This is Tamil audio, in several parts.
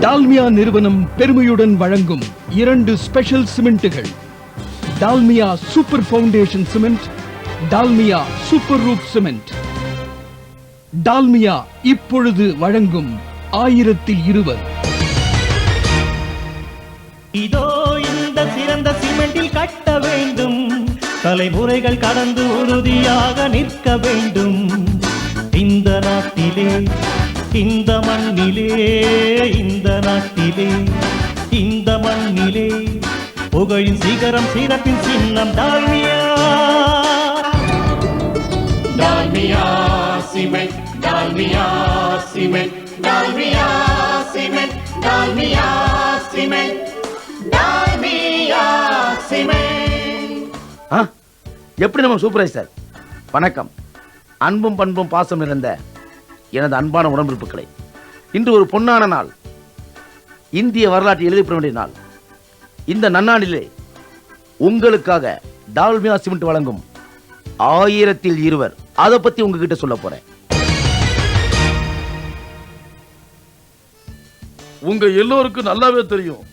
டால்மியா நிறுவனம் பெருமையுடன் வழங்கும் 2 ஸ்பெஷல் சிமெண்ட்டுகள், Dalmia super foundation cement, Dalmia super roof cement. Dalmia இப்பொழுது வழங்கும் 1020. இதோ இந்த சிறந்த சிமெண்டில் கட்ட வேண்டும், தலைமுறைகள் கடந்து உறுதியாக நிற்க வேண்டும். இந்த நாட்டிலே, இந்த மண்ணிலே, இந்த நாட்டிலே, இந்த மண்ணிலே புகழின் சிகரம் சிறப்பின் சின்னம் Dalmia. Dalmia cement, Dalmia cement, Dalmia cement, Dalmia cement, Dalmia cement. எப்படி நம்ம சூப்பர்வைசர்? வணக்கம். அன்பும் பண்பும் பாசம் நிறைந்த எனது அன்பான உடன்பிறப்புகளை, இன்று ஒரு பொன்னான நாள், இந்திய வரலாற்று எழுதப்பட வேண்டிய நாள். இந்த நன்னாளிலே உங்களுக்காக டால்மியா சிமெண்ட் வழங்கும் 1020 அதை பத்தி உங்ககிட்ட சொல்ல போறேன். உங்க எல்லோருக்கும் நல்லாவே தெரியும்,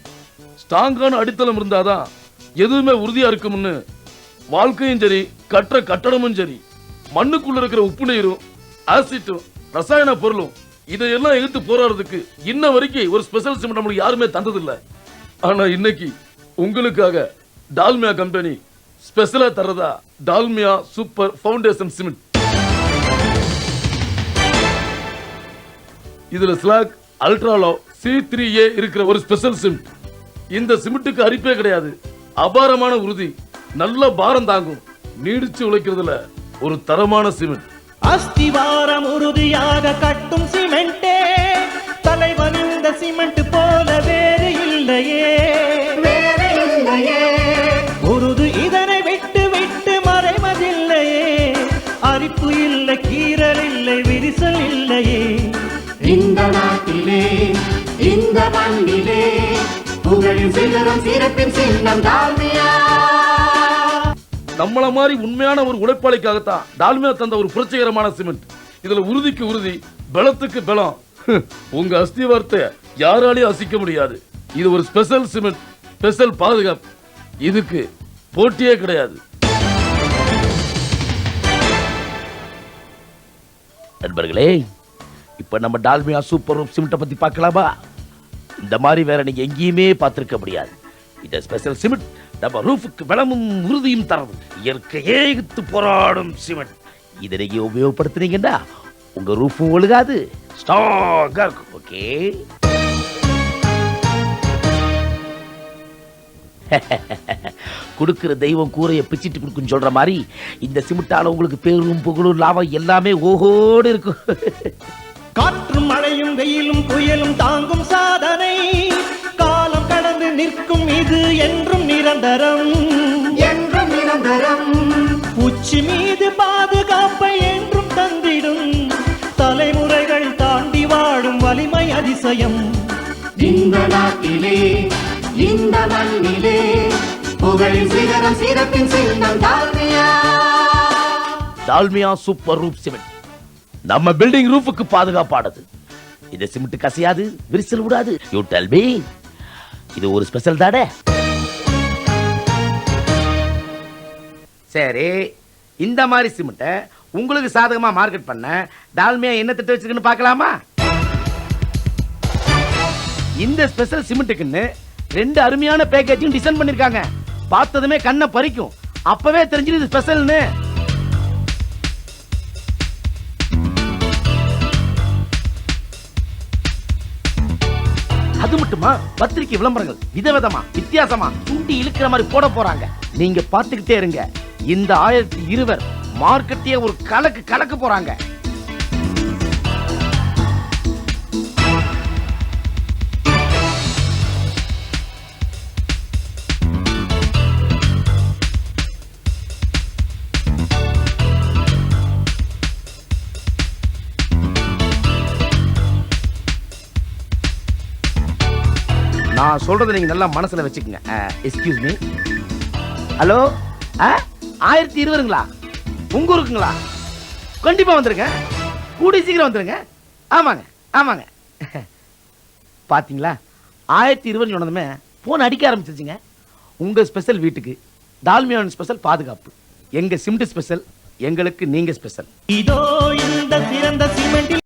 ஸ்ட்ராங்கான அடித்தளம் இருந்தாதான் எதுவுமே உறுதியா இருக்கும்னு. வாழ்க்கையும் சரி, கட்டுற கட்டடமும் சரி, மண்ணுக்குள்ள இருக்கிற உப்பு நீரும் ஆசிட்டும் ரசாயன பொருளும் இதையெல்லாம் எதிர்த்து போராடுறதுக்கு இன்ன வரைக்கும் ஒரு ஸ்பெஷல் சிமெண்ட் நம்மளுக்கு யாருமே தந்ததில்ல. ஆனா இன்னைக்கு உங்களுக்காக டால்மியா கம்பெனி ஸ்பெஷலா தரதா டால்மியா சூப்பர் ஃபவுண்டேஷன் சிமெண்ட். இதுல ஸ்லாக் அல்ட்ராலோ C3A இருக்கிற ஒரு ஸ்பெஷல் சிமெண்ட். இந்த சிமெண்ட்டுக்கு அரிப்பே கிடையாது, அபாரமான உறுதி, நல்ல பாரம் தாங்கும், நீடிச்சு உழைக்கிறதுல ஒரு தரமான சிமெண்ட். அஸ்திவாரம் உறுதியாக கட்டும் சிமெண்டே, தலைவன் இந்த சிமெண்ட் போல வேறு இல்லையே, வேறு இல்லையே. உறுதி இதனை விட்டு விட்டு மறைவதில்லையே, அரிப்பு இல்லை, கீறல் இல்லை, விரிசல் இல்லையே. இந்த நாட்டிலே, இந்த மண்ணிலே புகழின் சிகரம் சிறப்பின் சின்னம் டால்மியா. நம்மள மாதிரி உண்மையான ஒரு உழைப்பாளிக்காகத்தான் டால்மியா தந்த ஒரு புரட்சிகரமான சிமெண்ட். இதுல உறுதிக்கு உறுதி, பலத்துக்கு பலம். உங்க அஸ்திவாரத்தை யாராலையும் அசைக்க முடியாது. இது ஒரு ஸ்பெஷல் சிமெண்ட், ஸ்பெஷல் பாதுகாப்பு, இதுக்கு போட்டியே கிடையாது. நண்பர்களே, இப்ப நம்ம டால்மியா சூப்பர் ரூப் சிமெண்ட்டை பத்தி பார்க்கலாமா? இந்த மாதிரி வேற நீங்க எங்கேயுமே பார்த்திருக்க முடியாது. இந்த ஸ்பெஷல் சிமெண்ட் நம்ம ரூஃபுக்கு பலமும் உறுதியும் தரது, இயற்கையே எதிர்த்து போராடும் சிமெண்ட். இதை நீங்க உபயோகப்படுத்துனீங்கன்னா உங்க ரூஃபும் ஒழுகாது, ஸ்ட்ராங்கா இருக்கும். ஓகே, கொடுக்கிற தெய்வம் கூரையை பிச்சிட்டு கொடுக்குன்னு சொல்ற மாதிரி இந்த சிமெண்டால உங்களுக்கு பேரும் புகழும் லாபம் எல்லாமே ஓஹோடு இருக்கும். காற்றும் மழையும் வெயிலும் புயலும் தாங்கும் சாதனை, காலம் கடந்து நிற்கும் இது என்றும் நிரந்தரம், என்றும் நிரந்தரம். உச்சி மீது பாதுகாப்பை என்றும் தந்திடும், தலைமுறைகள் தாண்டி வாழும் வலிமை அதிசயம். இந்த நாட்டிலே, இந்த மண்ணிலே புகழின் சிகரம் சிறப்பின் சின்னம் Dalmia. Dalmia super roof cement நம்ம பில்டிங் ரூஃபுக்கு பாதுகாப்பானது. இந்த சிமெண்ட் கசையாது, விரிசல் விடாது. யூ டெல் மீ, இது ஒரு ஸ்பெஷல் தானே? சரி, இந்த மாதிரி சிமெண்ட்டை உங்களுக்கு சாதகமா மார்க்கெட் பண்ண டால்மியா என்ன திட்டம் வச்சிருக்குன்னு பார்க்கலாமா? இந்த ஸ்பெஷல் சிமெண்ட்டுக்குன்னு 2 அருமையான பேக்கேஜிங் டிசைன் பண்ணிருக்காங்க. பார்த்ததுமே கண்ணை பறிக்கும், அப்பவே தெரிஞ்சது இது ஸ்பெஷல்னு. அது மட்டுமா, பத்திரிகை விளம்பரங்கள் விதவிதமா வித்தியாசமா தூண்டி இழுக்கிற மாதிரி போட போறாங்க. நீங்க பார்த்துக்கிட்டே இருங்க. இந்த 1020 மார்க்கெட்டையே ஒரு கலக்கு கலக்க போறாங்க. நான் சொல்றதை நீங்க நல்லா மனசுல வச்சுக்கங்க. Excuse me. ஹலோ, 1020ங்களா? உங்க ஊருக்குங்களா? கண்டிப்பா வந்துருங்க, கூடி சீக்கிரம் வந்துருங்க. ஆமாங்க ஆமாங்க. பாத்தீங்களா 1020 சொன்னதுமே போன் அடிக்க ஆரம்பிச்சிருச்சுங்க. உங்க ஸ்பெஷல் வீட்டுக்கு டால்மியாவின் ஸ்பெஷல் பாதுகாப்பு. எங்க சிமெண்ட் ஸ்பெஷல், எங்களுக்கு நீங்க ஸ்பெஷல். இதோ இந்த சிறந்த சிமெண்டில்